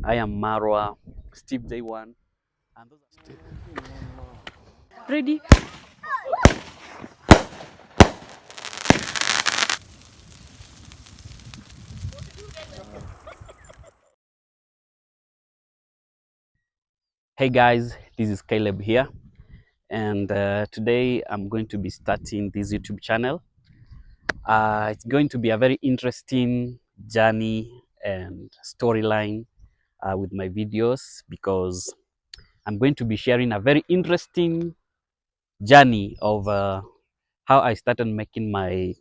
I am Marwa, Steve J1, and those are ready. Hey guys, this is Caleb here, and today I'm going to be starting this YouTube channel. It's going to be a very interesting journey and storyline with my videos because I'm going to be sharing a very interesting journey of how I started making my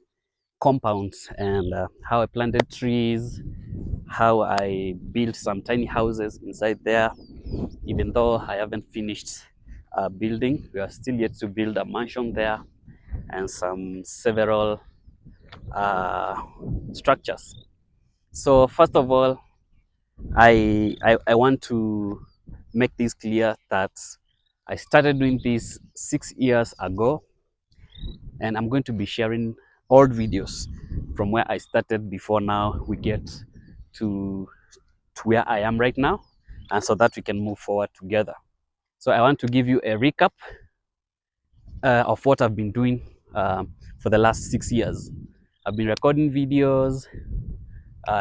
compounds and how I planted trees, how I built some tiny houses inside there. Even though I haven't finished building, we are still yet to build a mansion there and some several uh, structures. So first of all, I want to make this clear that I started doing this 6 years ago, and I'm going to be sharing old videos from where I started before now we get to, to where I am right now, and so that we can move forward together. So I want to give you a recap of what I've been doing for the last 6 years. I've been recording videos,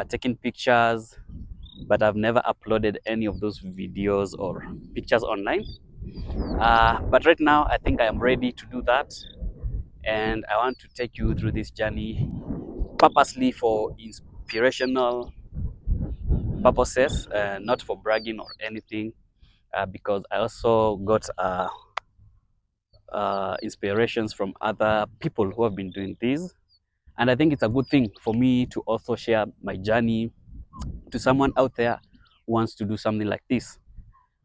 taking pictures, but I've never uploaded any of those videos or pictures online. But right now, I think I am ready to do that. And I want to take you through this journey purposely for inspirational purposes, not for bragging or anything, because I also got inspirations from other people who have been doing this. And I think it's a good thing for me to also share my journey to someone out there who wants to do something like this.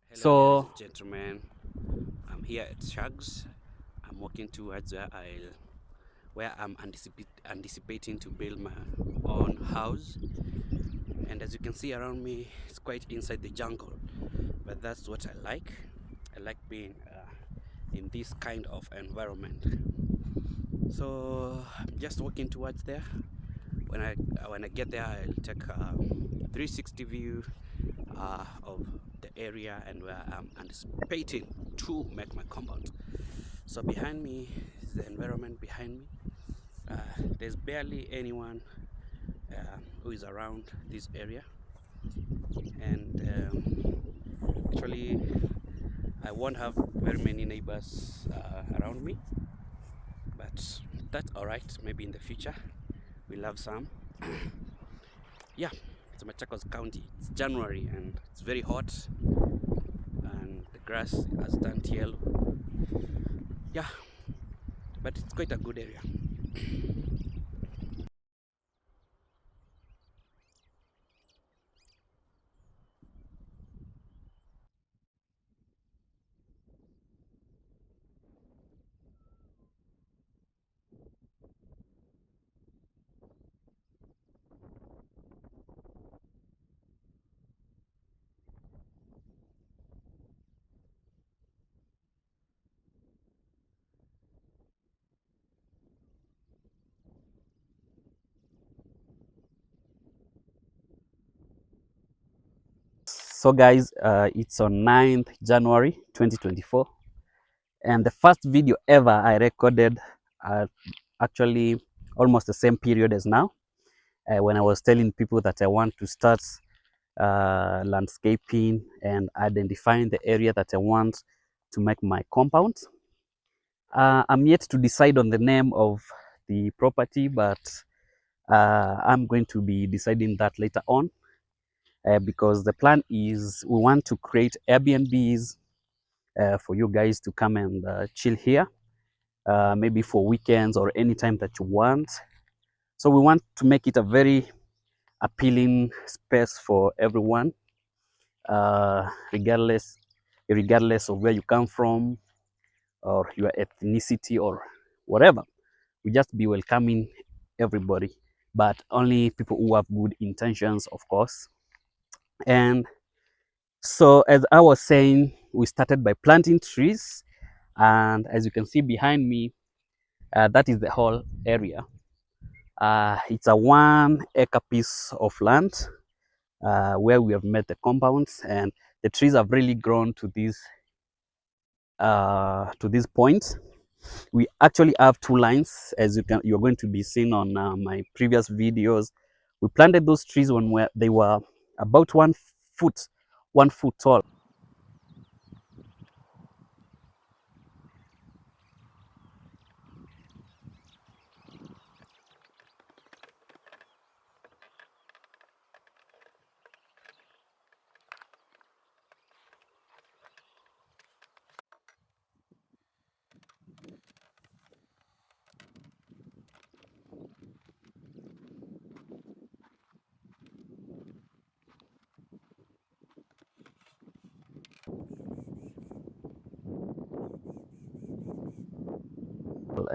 Hello, so, ladies and gentlemen, I'm here at Shags. I'm walking towards where I'm anticipating to build my own house. And as you can see around me, it's quite inside the jungle. But that's what I like. I like being in this kind of environment. So I'm just walking towards there. When I get there, I'll take a 360 view of the area and where I'm anticipating to make my compound. So behind me is the environment behind me. There's barely anyone who is around this area, and actually I won't have very many neighbors around me, but that's all right. Maybe in the future we'll have some. Yeah, it's Machakos County. It's January and it's very hot, and the grass has turned yellow. Yeah, but it's quite a good area. So guys, it's on 9th January 2024, and the first video ever I recorded actually almost the same period as now, when I was telling people that I want to start landscaping and identifying the area that I want to make my compound. I'm yet to decide on the name of the property, but I'm going to be deciding that later on, because the plan is we want to create Airbnbs for you guys to come and chill here, maybe for weekends or anytime that you want. So we want to make it a very appealing space for everyone, regardless of where you come from or your ethnicity or whatever. We just be welcoming everybody, but only people who have good intentions, of course. And so, as I was saying, we started by planting trees, and as you can see behind me, that is the whole area. It's a 1 acre piece of land where we have made the compounds, and the trees have really grown to this point. We actually have two lines, as you're going to be seeing on my previous videos. We planted those trees when they were about 1 foot, 1 foot tall.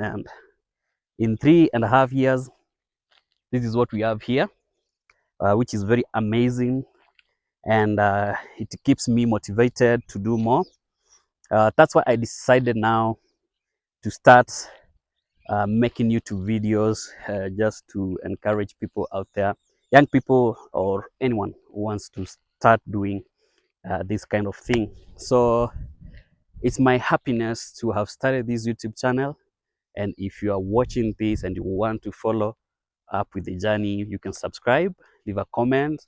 And in 3.5 years, this is what we have here, which is very amazing, and it keeps me motivated to do more. That's why I decided now to start making YouTube videos, just to encourage people out there, young people or anyone who wants to start doing this kind of thing. So it's my happiness to have started this YouTube channel. And if you are watching this and you want to follow up with the journey, you can subscribe, leave a comment,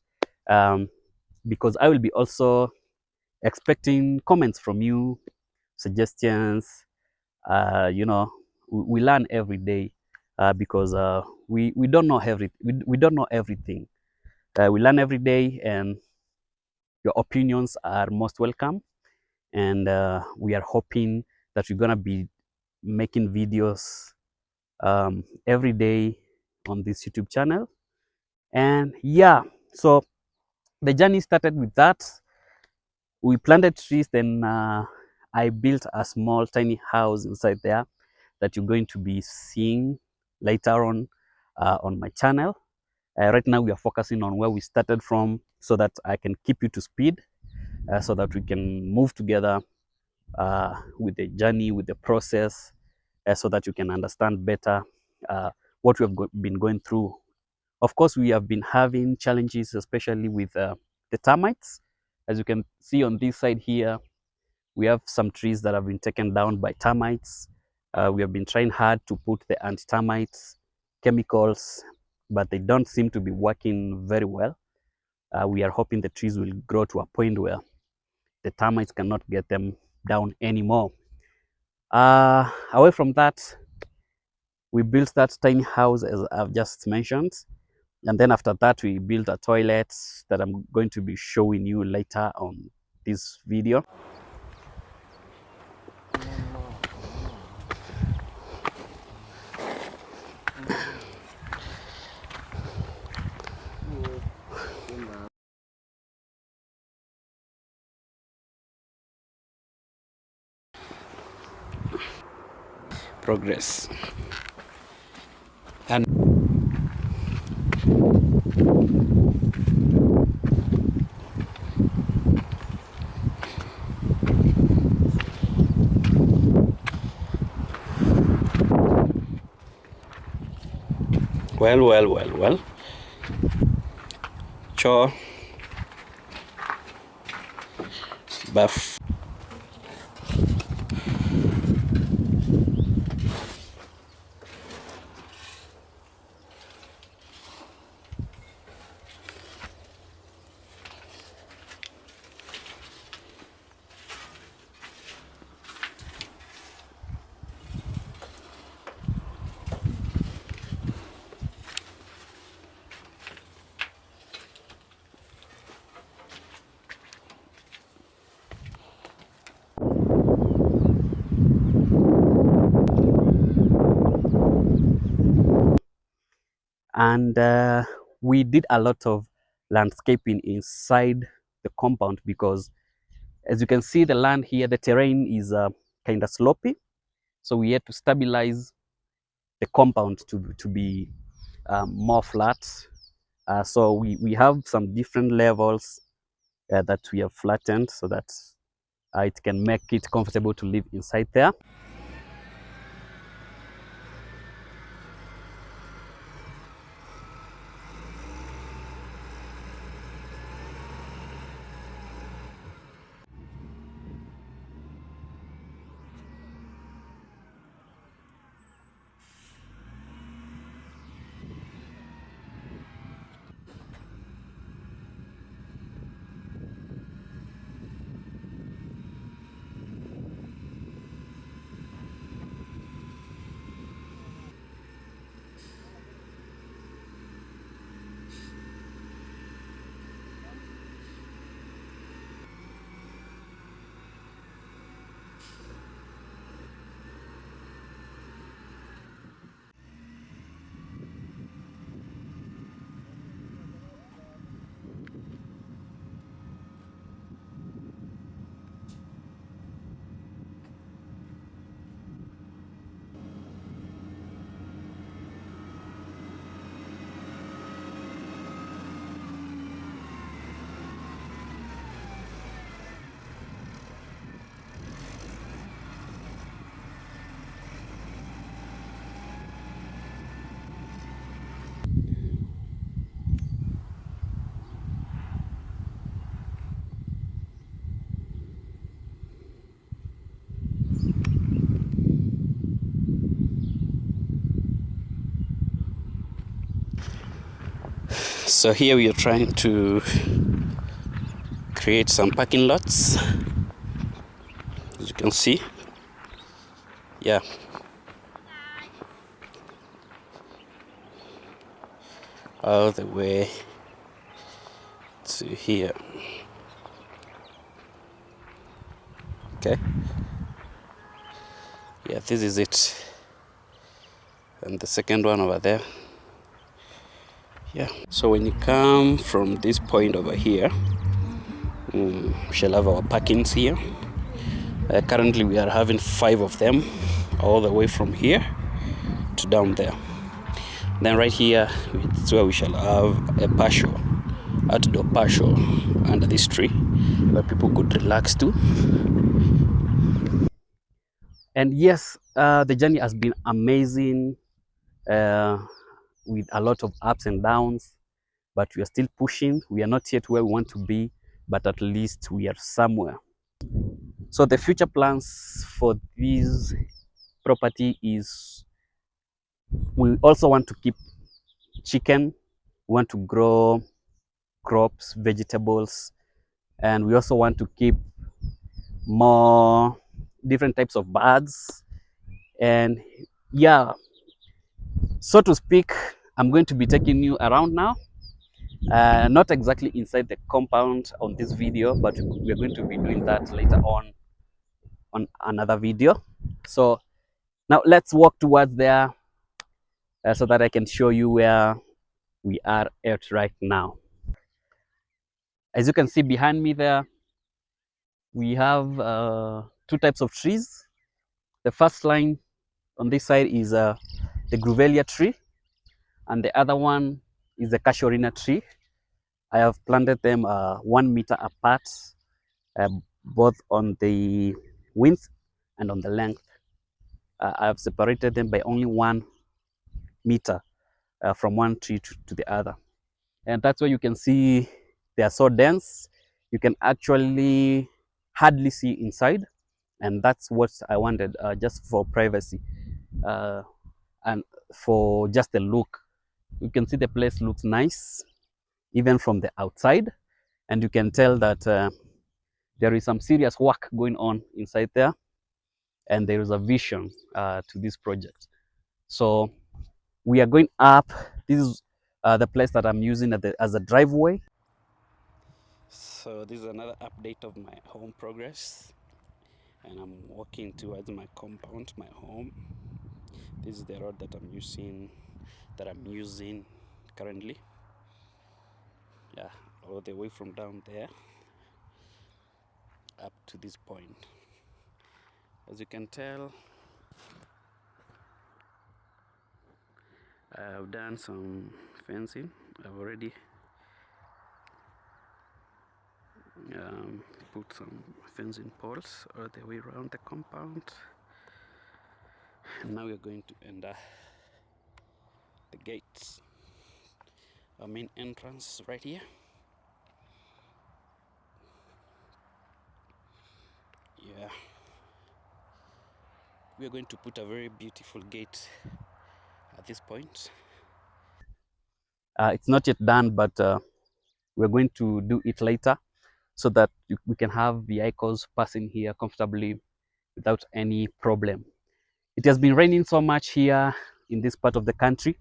because I will be also expecting comments from you, suggestions. You know, we learn every day, because we don't know we don't know everything. We learn every day, and your opinions are most welcome. And we are hoping that we're gonna be making videos every day on this YouTube channel. And yeah, so the journey started with that. We planted trees, then I built a small tiny house inside there that you're going to be seeing later on my channel. Right now we are focusing on where we started from, so that I can keep you to speed, so that we can move together with the journey, with the process, so that you can understand better what we have been going through. Of course, we have been having challenges, especially with the termites. As you can see on this side here, we have some trees that have been taken down by termites. We have been trying hard to put the anti-termites chemicals, but they don't seem to be working very well. We are hoping the trees will grow to a point where the termites cannot get them down anymore. Away from that, we built that tiny house, as I've just mentioned. And then after that, we built a toilet that I'm going to be showing you later on this video. Progress. And well. Cho buff. And we did a lot of landscaping inside the compound, because as you can see, the land here, the terrain is kind of slopey. So we had to stabilize the compound to be more flat. So we have some different levels that we have flattened, so that it can make it comfortable to live inside there. So here we are trying to create some parking lots, as you can see. Yeah, all the way to here. Okay, yeah, this is it, and the second one over there. Yeah, so when you come from this point over here, we shall have our parkings here. Currently we are having 5 of them, all the way from here to down there. Then right here, it's where we shall have a partial, outdoor partial under this tree, where people could relax to. And yes, the journey has been amazing, with a lot of ups and downs, but we are still pushing. We are not yet where we want to be, but at least we are somewhere. So the future plans for this property is, we also want to keep chicken, we want to grow crops, vegetables, and we also want to keep more different types of birds. And yeah, so to speak, I'm going to be taking you around now. Not exactly inside the compound on this video, but we're going to be doing that later on another video. So now let's walk towards there, so that I can show you where we are at right now. As you can see behind me there, we have 2 types of trees. The first line on this side is the Grevillea tree, and the other one is the Casuarina tree. I have planted them 1 meter apart, both on the width and on the length. I have separated them by only 1 meter from one tree to the other. And that's why you can see they are so dense. You can actually hardly see inside. And that's what I wanted, just for privacy, and for just the look. You can see the place looks nice, even from the outside. And you can tell that there is some serious work going on inside there. And there is a vision to this project. So we are going up. This is the place that I'm using as a driveway. So this is another update of my home progress, and I'm walking towards my compound, my home. This is the road that I'm using currently. Yeah, all the way from down there up to this point. As you can tell, I've done some fencing. I've already put some fencing poles all the way around the compound. And now we're going to enter the gates. Our main entrance right here. Yeah, we are going to put a very beautiful gate at this point. It's not yet done, but we're going to do it later, so that we can have vehicles passing here comfortably without any problem. It has been raining so much here in this part of the country.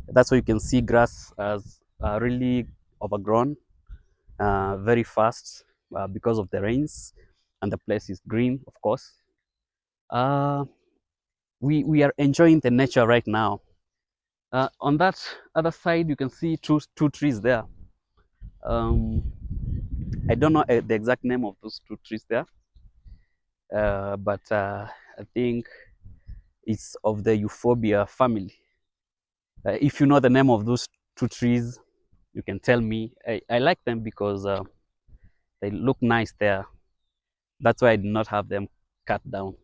That's why you can see grass has really overgrown very fast, because of the rains, and the place is green, of course. We are enjoying the nature right now. On that other side, you can see two trees there. I don't know the exact name of those 2 trees there, but I think it's of the Euphorbia family. If you know the name of those 2 trees, you can tell me. I like them because they look nice there. That's why I did not have them cut down.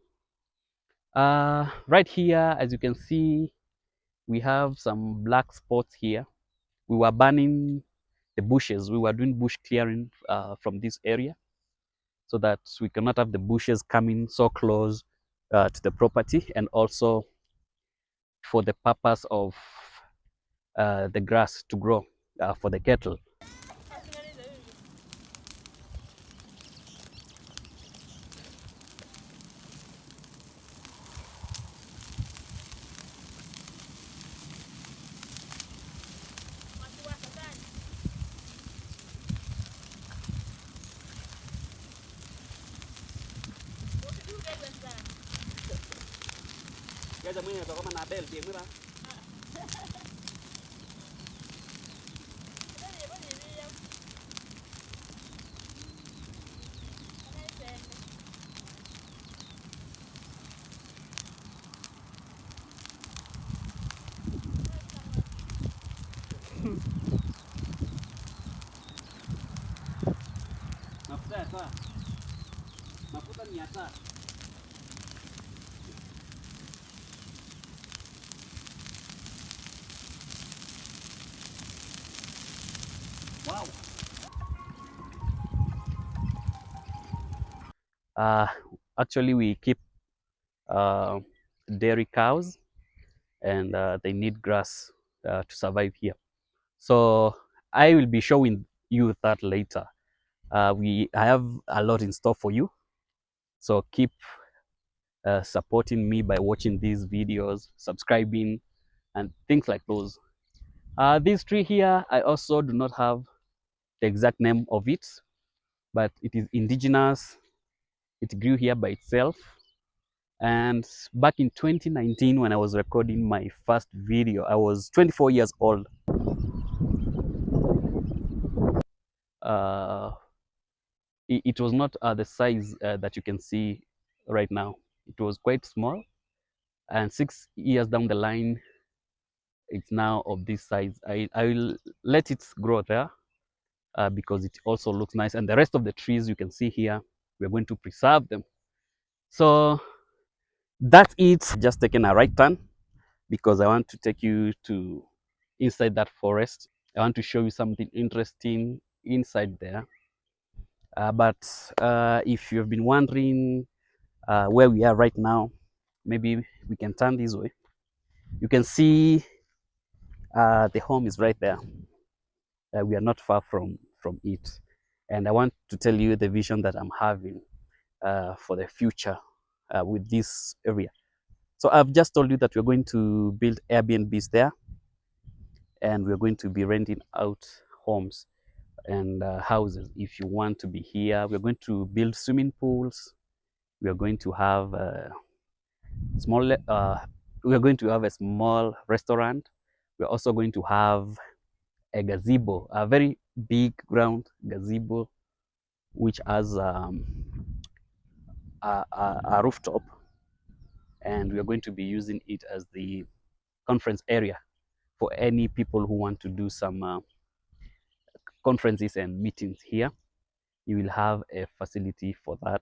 Right here, as you can see, we have some black spots here. We were burning the bushes. We were doing bush clearing from this area, so that we cannot have the bushes coming so close to the property, and also for the purpose of the grass to grow for the cattle. Wow. Uh, Actually, we keep uh, dairy cows, and they need grass to survive here. So I will be showing you that later. I have a lot in store for you. So keep supporting me by watching these videos, subscribing, and things like those. This tree here, I also do not have the exact name of it, but it is indigenous. It grew here by itself. And back in 2019, when I was recording my first video, I was 24 years old. Uh, it was not the size that you can see right now. It was quite small. And 6 years down the line, it's now of this size. I will let it grow there because it also looks nice. And the rest of the trees you can see here, we're going to preserve them. So that's it. Just taking a right turn because I want to take you to inside that forest. I want to show you something interesting inside there. But if you've been wondering where we are right now, maybe we can turn this way. You can see the home is right there. We are not far from it, and I want to tell you the vision that I'm having for the future with this area. So I've just told you that we're going to build Airbnbs there, and we're going to be renting out homes and houses. If you want to be here, we're going to build swimming pools. We are going to have small. We are going to have a small restaurant. We're also going to have a gazebo, a very big ground gazebo, which has a rooftop, and we are going to be using it as the conference area for any people who want to do some conferences and meetings here. You will have a facility for that.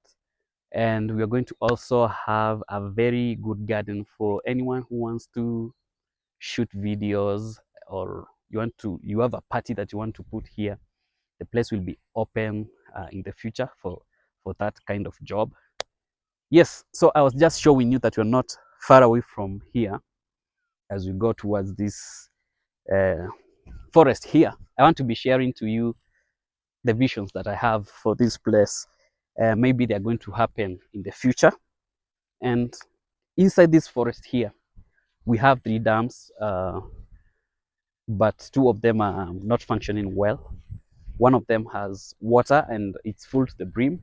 And we are going to also have a very good garden for anyone who wants to shoot videos, or you have a party that you want to put here. The place will be open in the future for that kind of job. Yes, so I was just showing you that we're not far away from here as we go towards this uh, forest here. I want to be sharing to you the visions that I have for this place. Maybe they're going to happen in the future. And inside this forest here, we have 3 dams, but 2 of them are not functioning well. One of them has water and it's full to the brim.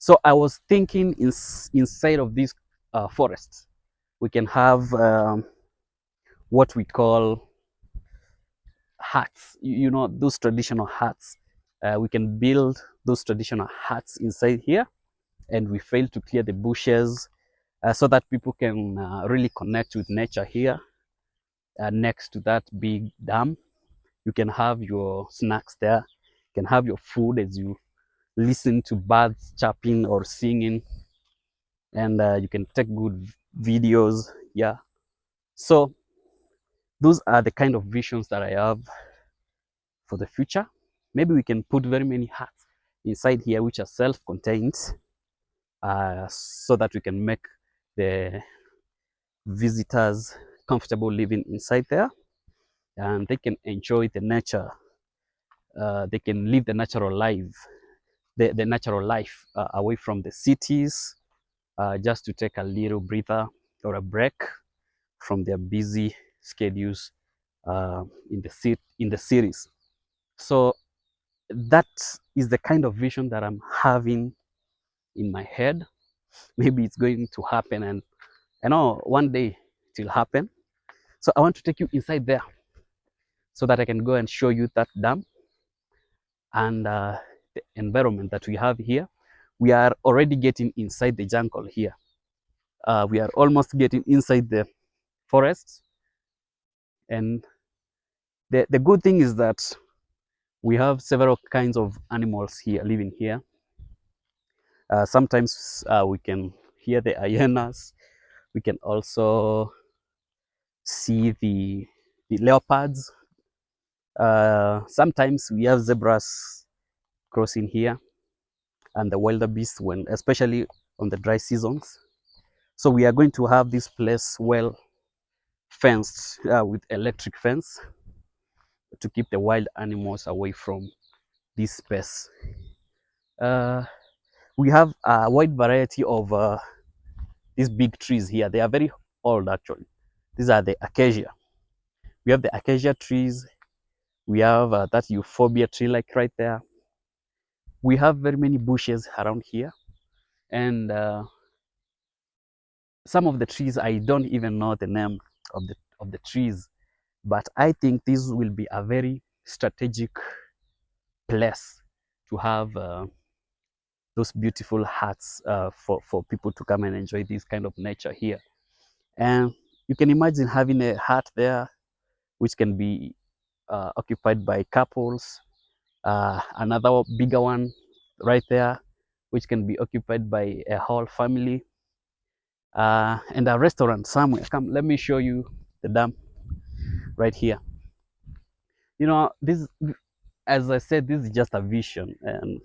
So I was thinking inside of this forest, we can have what we call huts. You know, those traditional huts. We can build those traditional huts inside here, and we fail to clear the bushes so that people can really connect with nature here next to that big dam. You can have your snacks there. You can have your food as you listen to birds chirping or singing, and you can take good videos. Yeah. So those are the kind of visions that I have for the future. Maybe we can put very many huts inside here which are self-contained, so that we can make the visitors comfortable living inside there. and they can enjoy the nature. They can live the natural life, the natural life away from the cities, just to take a little breather or a break from their busy schedules in the cities. So that is the kind of vision that I'm having in my head. Maybe it's going to happen, and I know one day it will happen. So I want to take you inside there so that I can go and show you that dam and the environment that we have here. We are already getting inside the jungle here. We are almost getting inside the forest. And the good thing is that we have several kinds of animals here living here. Sometimes we can hear the hyenas. We can also see the leopards. Sometimes we have zebras crossing here, and the wildebeest, when especially on the dry seasons. So we are going to have this place well fenced with electric fence to keep the wild animals away from this space. Uh, we have a wide variety of these big trees here. They are very old actually. These are the acacia. We have the acacia trees. We have that euphorbia tree like right there. We have very many bushes around here, and some of the trees I don't even know the name of the trees, but I think this will be a very strategic place to have those beautiful huts for people to come and enjoy this kind of nature here. And you can imagine having a hut there, which can be occupied by couples, another bigger one right there, which can be occupied by a whole family, and a restaurant somewhere. Come, let me show you the dam right here. You know, this, as I said, this is just a vision and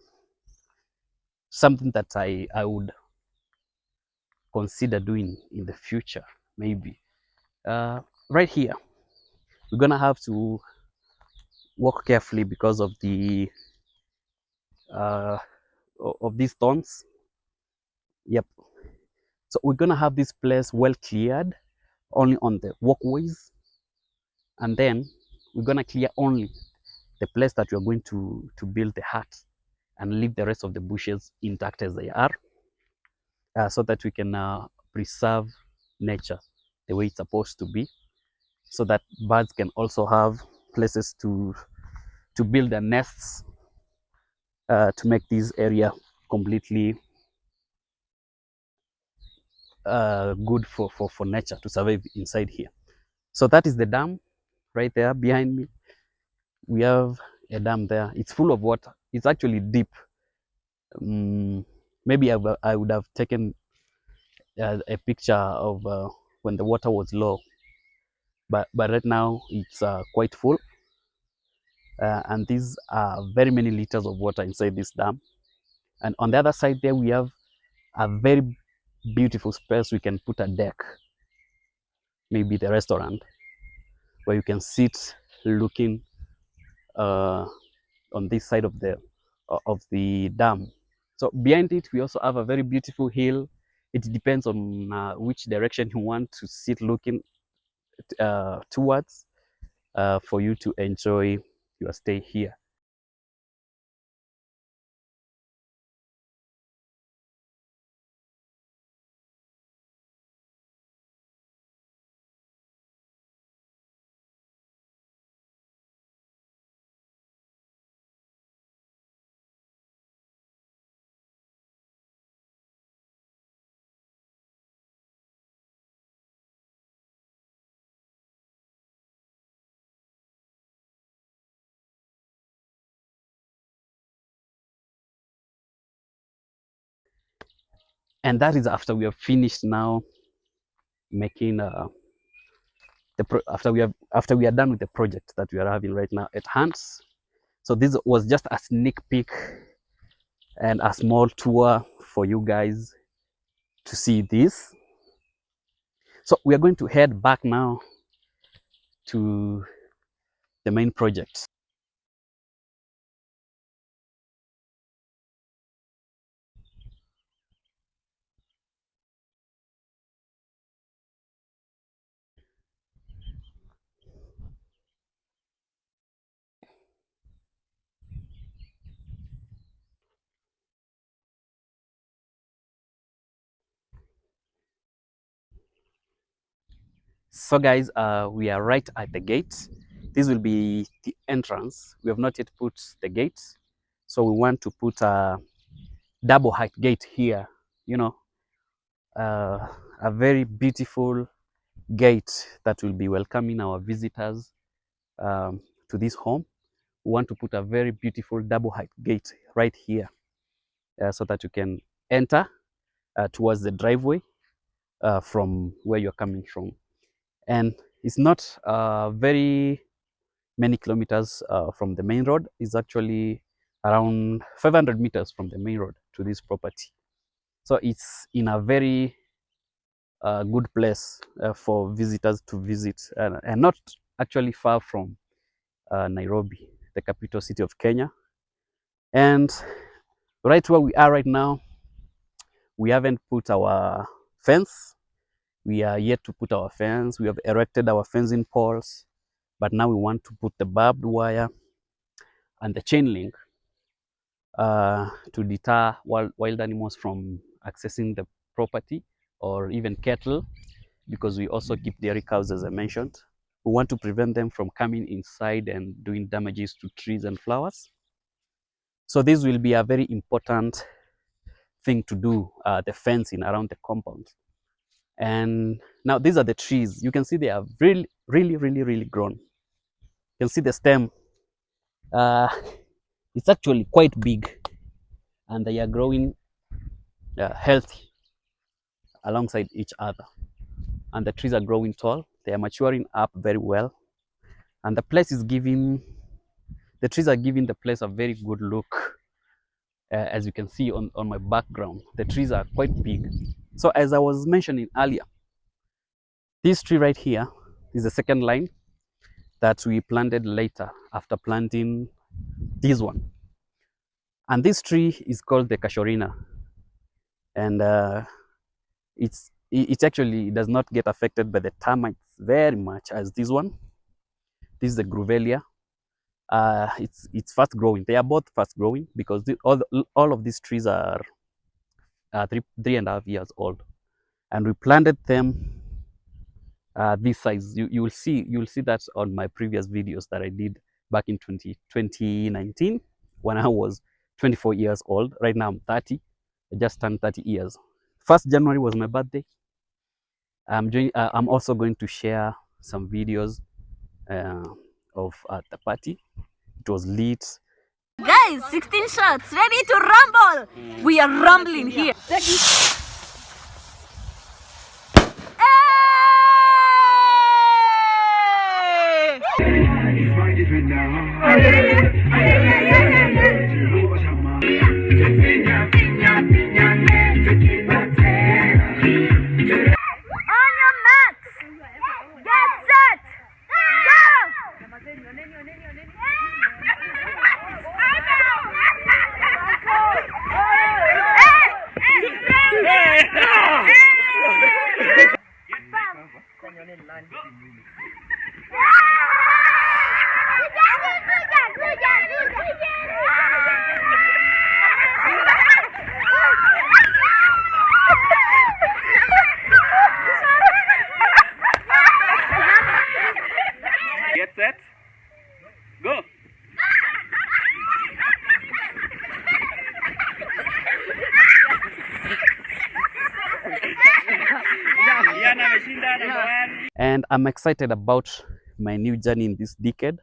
something that I would consider doing in the future, maybe. Right here, we're gonna have to walk carefully because uh, of these thorns. Yep. So we're gonna have this place well cleared, only on the walkways, and then we're gonna clear only the place that we're going to build the hut, and leave the rest of the bushes intact as they are, so that we can preserve nature the way it's supposed to be, so that birds can also have places to build their nests, to make this area completely good for nature to survive inside here. So that is the dam right there behind me. We have a dam there. It's full of water. It's actually deep. Maybe I would have taken a picture of when the water was low, but right now it's quite full, and these are very many liters of water inside this dam. And on the other side there, we have a very beautiful space. We can put a deck, maybe the restaurant, where you can sit looking uh, on this side of the dam. So behind it, we also have a very beautiful hill. It depends on which direction you want to sit looking towards, for you to enjoy your stay here. And that is after we have finished now making after we are done with the project that we are having right now at hand. So this was just a sneak peek and a small tour for you guys to see this. So we are going to head back now to the main project. So guys, we are right at the gate. This will be the entrance. We have not yet put the gate. So we want to put a double height gate here, you know, a very beautiful gate that will be welcoming our visitors to this home. We want to put a very beautiful double height gate right here so that you can enter towards the driveway from where you're coming from. And it's not very many kilometers from the main road. It's actually around 500 meters from the main road to this property. So it's in a very good place for visitors to visit and not actually far from Nairobi, the capital city of Kenya. And right where we are right now, we haven't put our fence. We are yet to put our fence. We have erected our fencing poles, but now we want to put the barbed wire and the chain link to deter wild animals from accessing the property, or even cattle, because we also keep dairy cows, as I mentioned. We want to prevent them from coming inside and doing damages to trees and flowers. So this will be a very important thing to do, the fencing around the compound. And now these are the trees. You can see they are really grown. You can see the stem. It's actually quite big, and they are growing healthy alongside each other. And the trees are growing tall. They are maturing up very well. And the place is giving, the trees are giving the place a very good look. As you can see on my background, the trees are quite big. So as I was mentioning earlier, this tree right here is the second line that we planted later after planting this one. And this tree is called the Casuarina. And it actually does not get affected by the termites very much as this one. This is the Grevillea. It's fast growing. They are both fast growing because all of these trees are 3.5 years old, and we planted them this size. You will see that on my previous videos that I did back in 2019 when I was 24 years old. Right now I'm 30. I just turned 30 years. 1st January was my birthday. I'm also going to share some videos of the party. It was lit. Guys, 16 shots, ready to rumble. We are rumbling here. Get set, go. And I'm excited about my new journey in this decade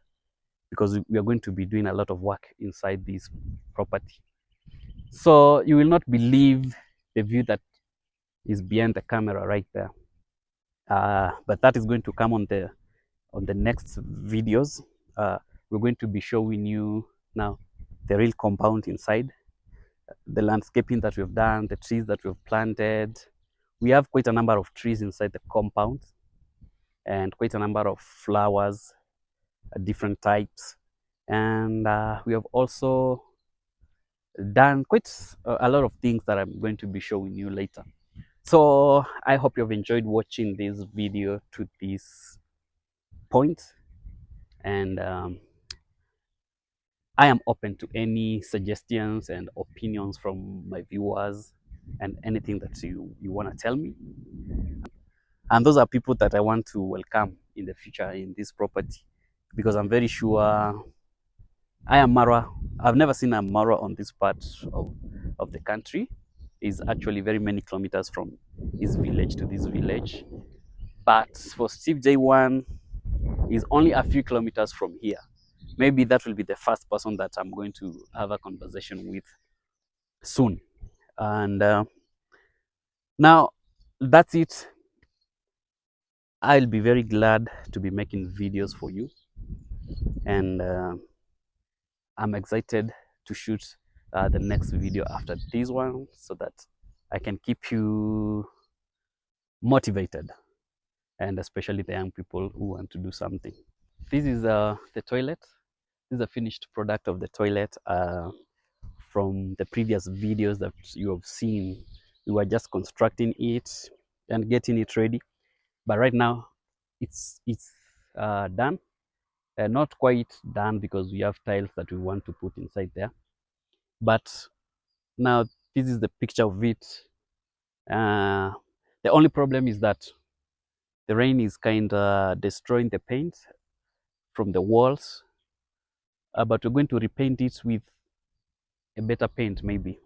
because we are going to be doing a lot of work inside this property. So you will not believe the view that is behind the camera right there. But that is going to come on the next videos. We're going to be showing you now the real compound inside, the landscaping that we've done, the trees that we've planted. We have quite a number of trees inside the compound and quite a number of flowers different types, and we have also done quite a lot of things that I'm going to be showing you later. So I hope you've enjoyed watching this video to this point, and I am open to any suggestions and opinions from my viewers and anything that you want to tell me. And those are people that I want to welcome in the future in this property, because I'm very sure I am Marwa. I've never seen a Marwa on this part of the country. Is actually very many kilometers from his village to this village. But for Steve J1 is only a few kilometers from here. Maybe that will be the first person that I'm going to have a conversation with soon. And now that's it. I'll be very glad to be making videos for you, and I'm excited to shoot the next video after this one so that I can keep you motivated, and especially the young people who want to do something. This is the toilet. This is a finished product of the toilet. From the previous videos that you have seen, we were just constructing it and getting it ready. But right now, it's done. Not quite done because we have tiles that we want to put inside there. But now this is the picture of it. Uh, the only problem is that the rain is kind of destroying the paint from the walls. But we're going to repaint it with a better paint maybe.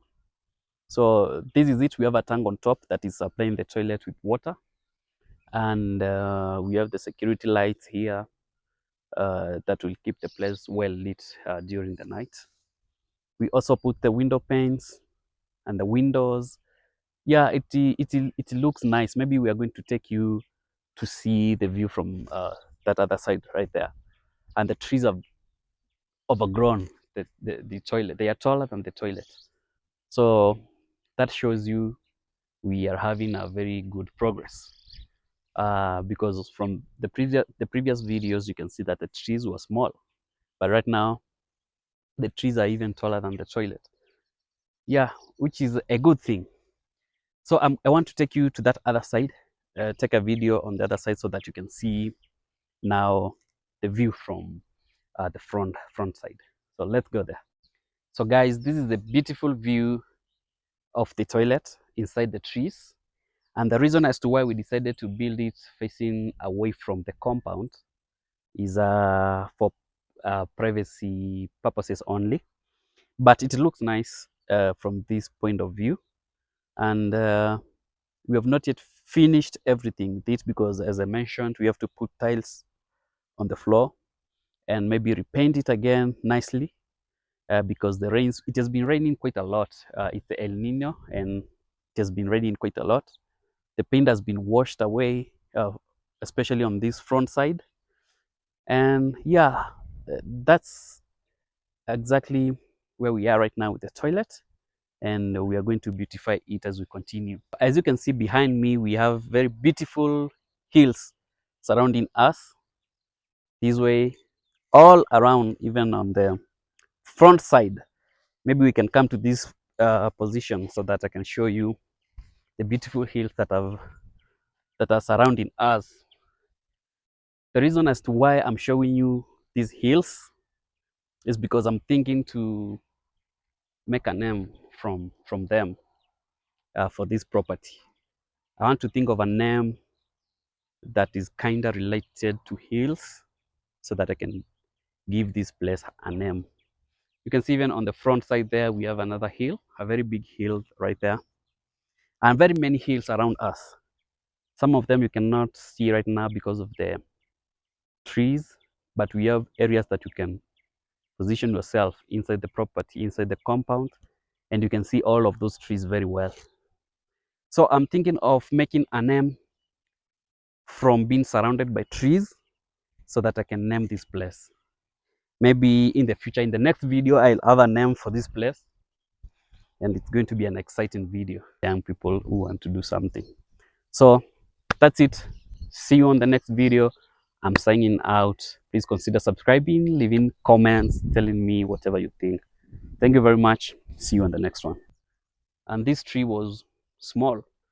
So this is it. We have a tank on top that is supplying the toilet with water, and we have the security lights here that will keep the place well lit during the night. We also put the window panes and the windows. Yeah, it looks nice. Maybe we are going to take you to see the view from that other side right there. And the trees have overgrown the toilet. They are taller than the toilet. So that shows you we are having a very good progress. Because from the previous videos, you can see that the trees were small, but right now the trees are even taller than the toilet. Yeah, which is a good thing. So I want to take you to that other side, take a video on the other side so that you can see now the view from the front side. So let's go there. So guys, this is the beautiful view of the toilet inside the trees. And the reason as to why we decided to build it facing away from the compound is for privacy purposes only. But it looks nice from this point of view. And we have not yet finished everything with it because, as I mentioned, we have to put tiles on the floor and maybe repaint it again nicely because it has been raining quite a lot. It's the El Nino and it has been raining quite a lot. The paint has been washed away, especially on this front side. And yeah, that's exactly where we are right now with the toilet, and we are going to beautify it as we continue. As you can see behind me, we have very beautiful hills surrounding us this way, all around, even on the front side. Maybe we can come to this position so that I can show you the beautiful hills that are surrounding us. The reason as to why I'm showing you these hills is because I'm thinking to make a name from them for this property. I want to think of a name that is kind of related to hills so that I can give this place a name. You can see even on the front side there, we have another hill, a very big hill right there, and very many hills around us. Some of them you cannot see right now because of the trees, but we have areas that you can position yourself inside the property, inside the compound, and you can see all of those trees very well. So I'm thinking of making a name from being surrounded by trees so that I can name this place. Maybe in the future, in the next video, I'll have a name for this place, and it's going to be an exciting video. Young people who want to do something. So that's it. See you on the next video. I'm signing out. Please consider subscribing, leaving comments, telling me whatever you think. Thank you very much. See you on the next one. And this tree was small.